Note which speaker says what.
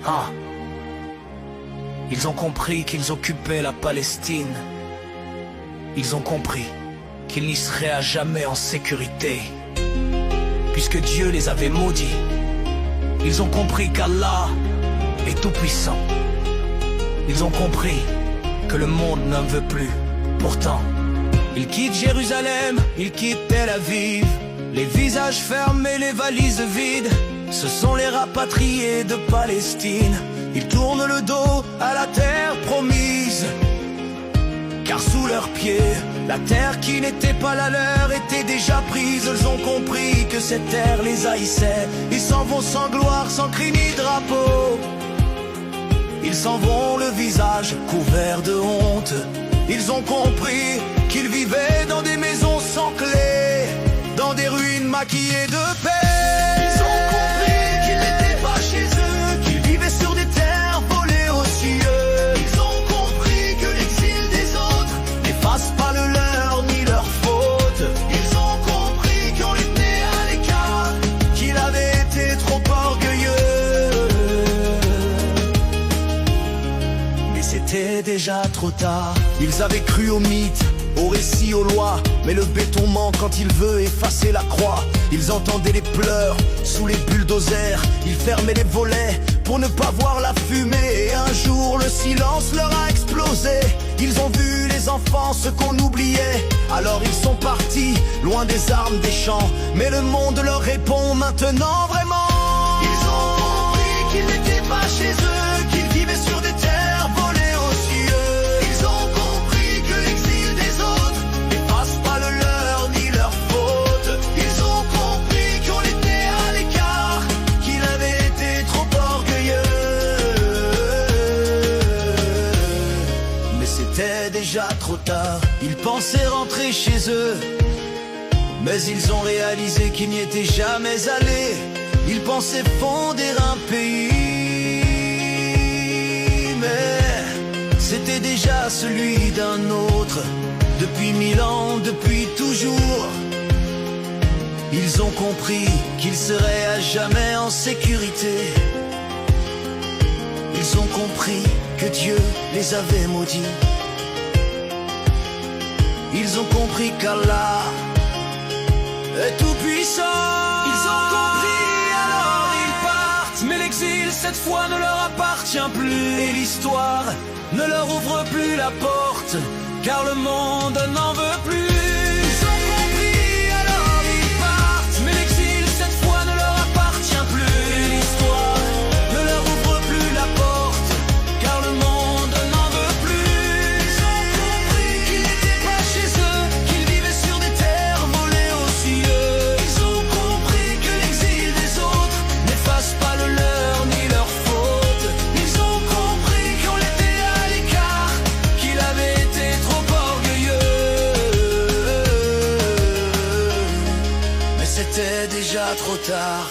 Speaker 1: Ah. Ils ont compris qu'ils occupaient la Palestine. Ils ont compris qu'ils n'y seraient à jamais en sécurité, puisque Dieu les avait maudits. Ils ont compris qu'Allah est tout-puissant. Ils ont compris que le monde n'en veut plus. Pourtant, ils quittent Jérusalem, ils quittent Tel Aviv, les visages fermés, les valises vides. Ce sont les rapatriés de Palestine. Ils tournent le dos à la terre promise, car sous leurs pieds, la terre qui n'était pas la leur était déjà prise. Ils ont compris que cette terre les haïssait. Ils s'en vont sans gloire, sans cri ni drapeau. Ils s'en vont le visage couvert de honte. Ils ont compris qu'ils vivaient dans des maisons sans clé, dans des ruines maquillées de paix. Ils ont compris qu'ils n'étaient pas chez eux, qu'ils vivaient sur des terres volées aux cieux. Ils ont compris que l'exil des autres n'efface pas le leur ni leur faute. Ils ont compris qu'on les tenait à l'écart, qu'il avait été trop orgueilleux. Mais c'était déjà trop tard. Ils avaient cru aux mythes, aux récits, aux lois, mais le béton ment quand il veut effacer la croix. Ils entendaient les pleurs sous les bulldozers, ils fermaient les volets pour ne pas voir la fumée. Et un jour le silence leur a explosé. Ils ont vu les enfants, ce qu'on oubliait. Alors ils sont partis, loin des armes, des champs. Mais le monde leur répond maintenant vraiment. Ils ont compris qu'ils n'étaient pas chez eux, qu'ils vivaient sur des terres volées aux cieux. Ils ont compris que l'exil des autres n'efface pas le leur ni leur faute. Ils ont compris qu'on était à l'écart, qu'il avait été trop orgueilleux. Mais c'était déjà trop tard. Ils pensaient rentrer chez eux, mais ils ont réalisé qu'ils n'y étaient jamais allés. Ils pensaient fonder un pays, mais c'était déjà celui d'un autre. Depuis 1000 ans, depuis toujours, ils ont compris qu'ils seraient à jamais en sécurité. Ils ont compris que Dieu les avait maudits. Ils ont compris qu'Allah est tout puissant. Ils ont compris, alors ils partent. Mais l'exil cette fois ne leur appartient plus. Et l'histoire ne leur ouvre plus la porte, car le monde n'en veut plus. Ils ont compris, alors ils partent. Mais l'exil cette fois ne leur appartient plus. Et l'histoire ne leur ouvre plus la porte, car le monde n'en veut plus. Ils ont compris qu'ils n'étaient pas chez eux, qu'ils vivaient sur des terres volées aux cieux. Ils ont compris que l'exil des autres n'efface pas le leur ni leur faute. Ils ont compris qu'on était à l'écart, qu'il avait été trop orgueilleux. Mais c'était déjà trop tard.